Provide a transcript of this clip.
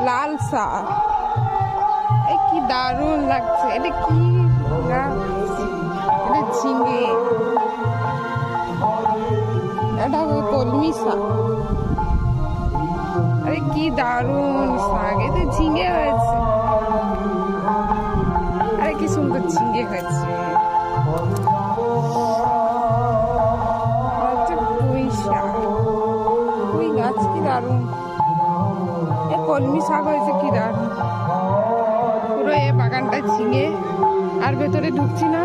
লাল শাক, কি দারুণ লাগছে। এটা কি? এটা ঝিঙে, এটা কলমি শাক। আরে কি দারুণ শাক! এতে ঝিঙে হয়েছে। আরে কি সুন্দর ঝিঙে হয়েছে। পুঁই শাক, পুঁই গাছ, কি দারুণ। কলমি শাক হয়েছে, কি দারুণ। পুরো এ বাগানটা ঝিঙে। আর ভেতরে ঢুকছি না।